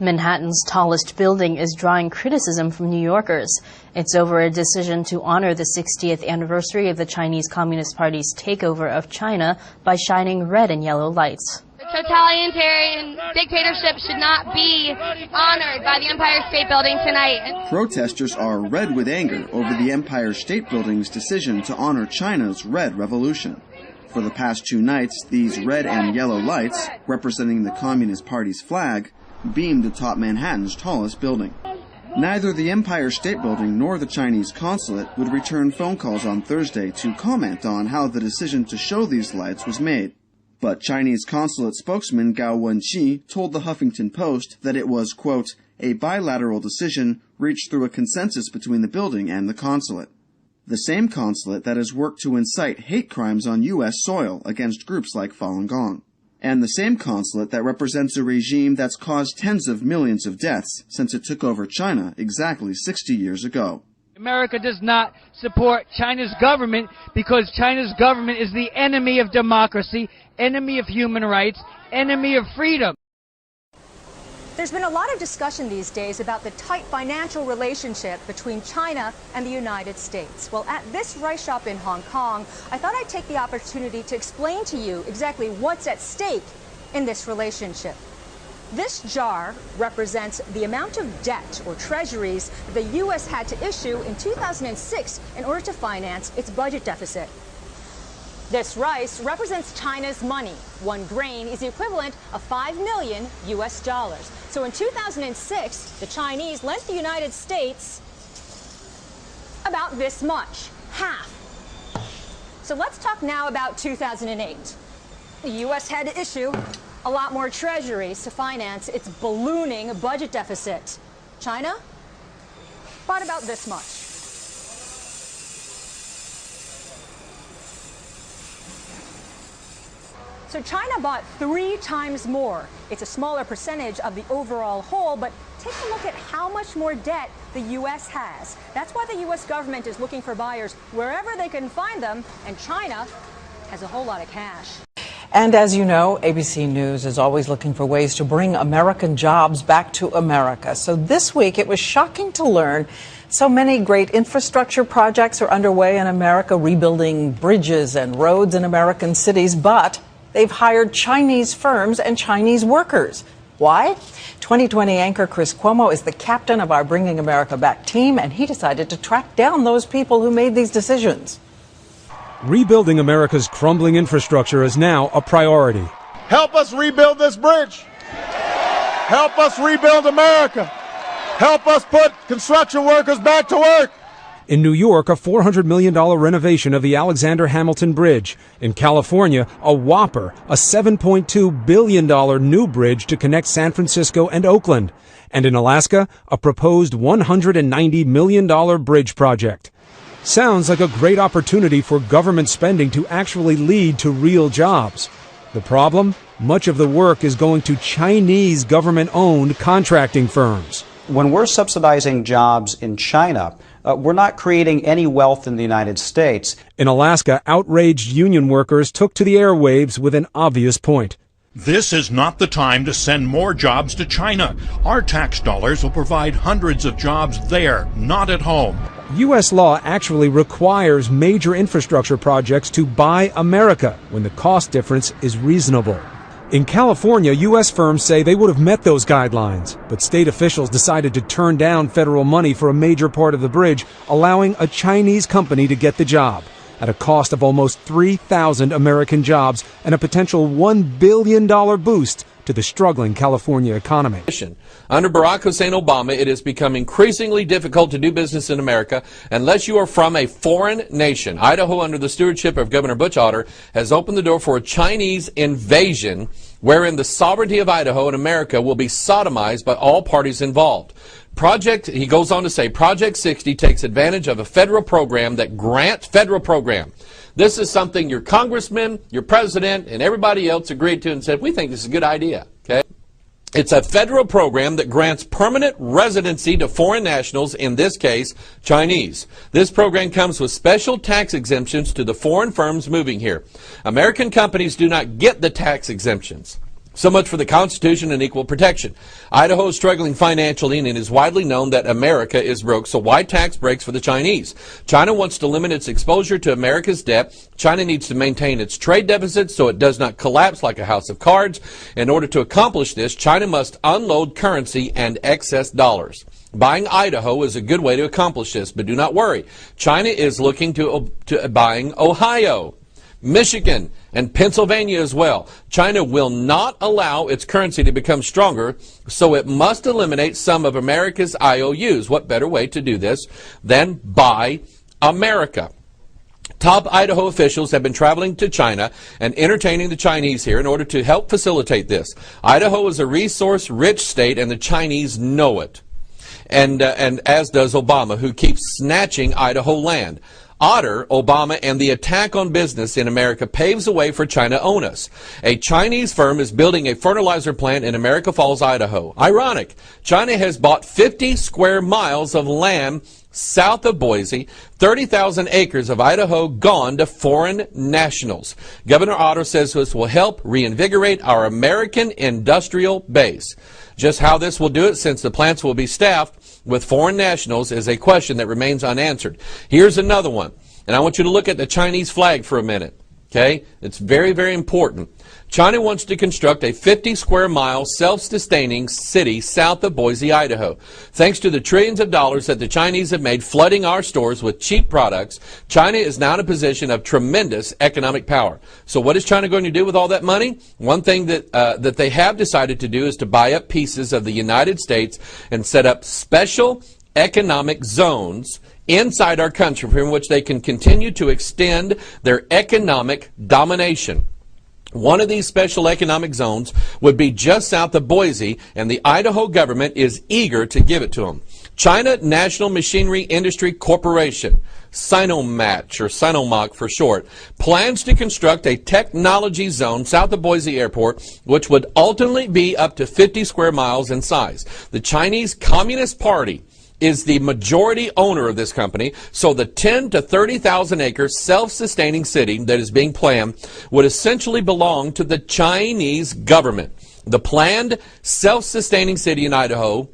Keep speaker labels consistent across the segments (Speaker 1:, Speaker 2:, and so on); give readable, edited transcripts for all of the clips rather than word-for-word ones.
Speaker 1: Manhattan's tallest building is drawing criticism from New Yorkers. It's over a decision to honor the 60th anniversary of the Chinese Communist Party's takeover of China by shining red and yellow lights.
Speaker 2: The totalitarian dictatorship should not be honored by the Empire State Building tonight.
Speaker 3: Protesters are red with anger over the Empire State Building's decision to honor China's Red Revolution. For the past 2 nights, these red and yellow lights, representing the Communist Party's flag, beamed atop Manhattan's tallest building. Neither the Empire State Building nor the Chinese consulate would return phone calls on Thursday to comment on how the decision to show these lights was made. But Chinese consulate spokesman Gao Wenqi told the Huffington Post that it was, quote, a bilateral decision reached through a consensus between the building and the consulate. The same consulate that has worked to incite hate crimes on U.S. soil against groups like Falun Gong. And the same consulate that represents a regime that's caused tens of millions of deaths since it took over China exactly 60 years ago.
Speaker 4: America does not support China's government because China's government is the enemy of democracy, enemy of human rights, enemy of freedom.
Speaker 5: There's been a lot of discussion these days about the tight financial relationship between China and the United States. Well, at this rice shop in Hong Kong, I thought I'd take the opportunity to explain to you exactly what's at stake in this relationship. This jar represents the amount of debt or treasuries the U.S. had to issue in 2006 in order to finance its budget deficit. This rice represents China's money. 1 grain is the equivalent of 5 million U.S. dollars. So in 2006, the Chinese lent the United States about this much, half. So let's talk now about 2008. The U.S. had to issue a lot more treasuries to finance its ballooning budget deficit. China bought about this much. So China bought 3 times more. It's a smaller percentage of the overall whole, but take a look at how much more debt the U.S. has. That's why the U.S. government is looking for buyers wherever they can find them, and China has a whole lot of cash.
Speaker 6: And as you know, ABC News is always looking for ways to bring American jobs back to America. So this week, it was shocking to learn so many great infrastructure projects are underway in America, rebuilding bridges and roads in American cities, but they've hired Chinese firms and Chinese workers. Why? 2020 anchor Chris Cuomo is the captain of our Bringing America Back team, and he decided to track down those people who made these decisions.
Speaker 7: Rebuilding America's crumbling infrastructure is now a priority.
Speaker 8: Help us rebuild this bridge. Help us rebuild America. Help us put construction workers back to work.
Speaker 7: In New York, a $400 million renovation of the Alexander Hamilton Bridge. In California, a whopper, a $7.2 billion new bridge to connect San Francisco and Oakland. And in Alaska, a proposed $190 million bridge project. Sounds like a great opportunity for government spending to actually lead to real jobs. The problem? Much of the work is going to Chinese government-owned contracting firms.
Speaker 9: When we're subsidizing jobs in China, we're not creating any wealth in the United States.
Speaker 7: In Alaska, outraged union workers took to the airwaves with an obvious point.
Speaker 10: This is not the time to send more jobs to China. Our tax dollars will provide hundreds of jobs there, not at home.
Speaker 7: U.S. law actually requires major infrastructure projects to buy America when the cost difference is reasonable. In California, U.S. firms say they would have met those guidelines, but state officials decided to turn down federal money for a major part of the bridge, allowing a Chinese company to get the job at a cost of almost 3,000 American jobs and a potential $1 billion boost to the struggling California economy.
Speaker 11: Under Barack Hussein Obama, it has become increasingly difficult to do business in America unless you are from a foreign nation. Idaho, under the stewardship of Governor Butch Otter, has opened the door for a Chinese invasion wherein the sovereignty of Idaho and America will be sodomized by all parties involved. He goes on to say, Project 60 takes advantage of a federal program that grants federal program. This is something your congressman, your president, and everybody else agreed to and said, we think this is a good idea. Okay? It's a federal program that grants permanent residency to foreign nationals, in this case, Chinese. This program comes with special tax exemptions to the foreign firms moving here. American companies do not get the tax exemptions. So much for the Constitution and equal protection. Idaho is struggling financially, and it is widely known that America is broke, so why tax breaks for the Chinese? China wants to limit its exposure to America's debt. China needs to maintain its trade deficit so it does not collapse like a house of cards. In order to accomplish this, China must unload currency and excess dollars. Buying Idaho is a good way to accomplish this, but do not worry. China is looking to buying Ohio, Michigan, and Pennsylvania as well. China will not allow its currency to become stronger, so it must eliminate some of America's IOUs. What better way to do this than buy America? Top Idaho officials have been traveling to China and entertaining the Chinese here in order to help facilitate this. Idaho is a resource-rich state, and the Chinese know it. And as does Obama, who keeps snatching Idaho land. Otter, Obama, and the attack on business in America paves the way for China to own us. A Chinese firm is building a fertilizer plant in America Falls, Idaho. Ironic, China has bought 50 square miles of land south of Boise, 30,000 acres of Idaho gone to foreign nationals. Governor Otter says this will help reinvigorate our American industrial base. Just how this will do it, since the plants will be staffed with foreign nationals, is a question that remains unanswered. Here's another one, and I want you to look at the Chinese flag for a minute. Okay? It's very, very important. China wants to construct a 50 square mile self-sustaining city south of Boise, Idaho. Thanks to the trillions of dollars that the Chinese have made flooding our stores with cheap products, China is now in a position of tremendous economic power. So what is China going to do with all that money? One thing that they have decided to do is to buy up pieces of the United States and set up special economic zones inside our country from which they can continue to extend their economic domination. One of these special economic zones would be just south of Boise, and the Idaho government is eager to give it to them. China National Machinery Industry Corporation, Sinomatch, or Sinomac for short, plans to construct a technology zone south of Boise Airport, which would ultimately be up to 50 square miles in size. The Chinese Communist Party is the majority owner of this company, so the 10 to 30,000 acre self-sustaining city that is being planned would essentially belong to the Chinese government. The planned self-sustaining city in Idaho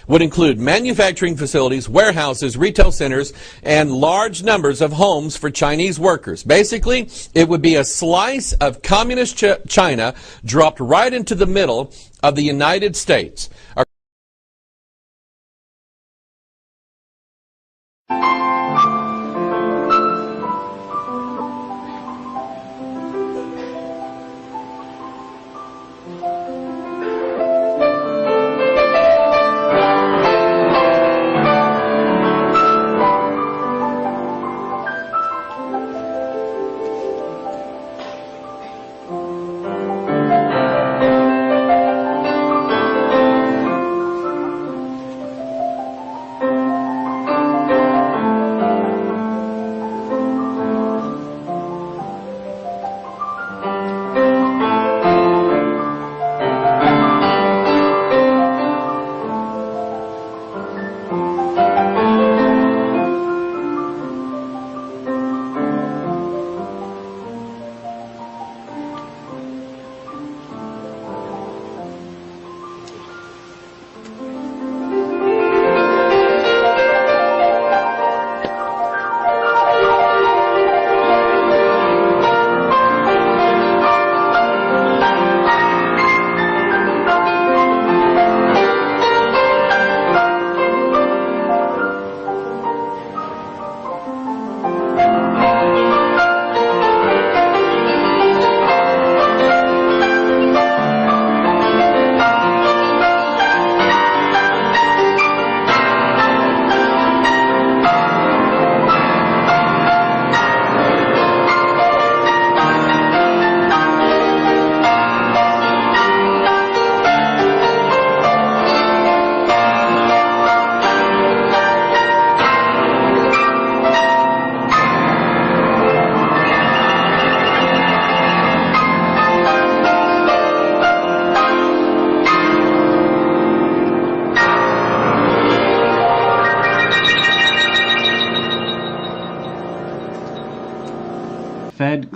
Speaker 11: would include manufacturing facilities, warehouses, retail centers, and large numbers of homes for Chinese workers. Basically, it would be a slice of communist China dropped right into the middle of the United States.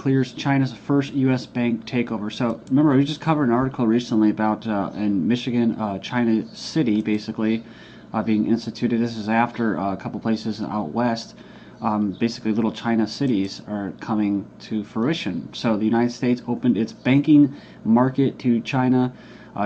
Speaker 12: clears China's first U.S. bank takeover. So remember, we just covered an article recently about in Michigan, China City, basically being instituted. This is after a couple places out west. Basically, little China cities are coming to fruition. So the United States opened its banking market to China.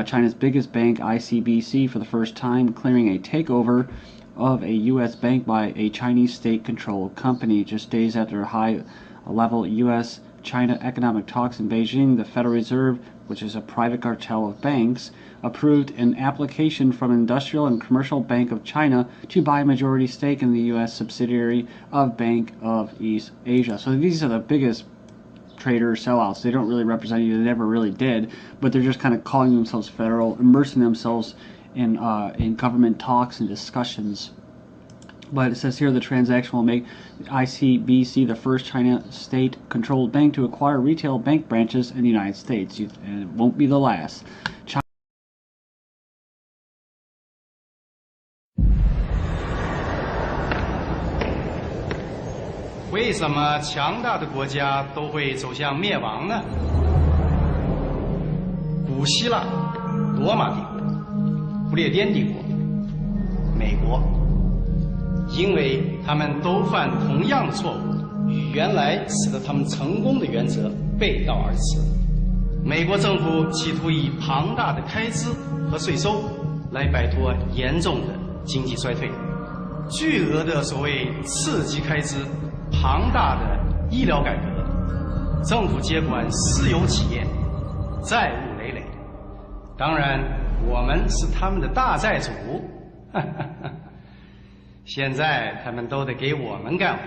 Speaker 12: China's biggest bank, ICBC, for the first time, clearing a takeover of a U.S. bank by a Chinese state-controlled company. Just days after high-level U.S.-China economic talks in Beijing, the Federal Reserve, which is a private cartel of banks, approved an application from Industrial and Commercial Bank of China to buy a majority stake in the U.S. subsidiary of Bank of East Asia. So these are the biggest trader sellouts. They don't really represent you. They never really did, but they're just kind of calling themselves federal, immersing themselves in government talks and discussions. But it says here the transaction will make ICBC the first China state-controlled bank to acquire retail bank branches in the United States, and it won't be the last. China
Speaker 13: 为什么强大的国家都会走向灭亡呢？古希腊、罗马帝国、不列颠帝国、美国，因为他们都犯同样的错误，与原来使得他们成功的原则背道而驰。美国政府企图以庞大的开支和税收来摆脱严重的经济衰退，巨额的所谓刺激开支。 庞大的医疗改革，政府接管私有企业，债务累累。当然，我们是他们的大债主。现在他们都得给我们干活。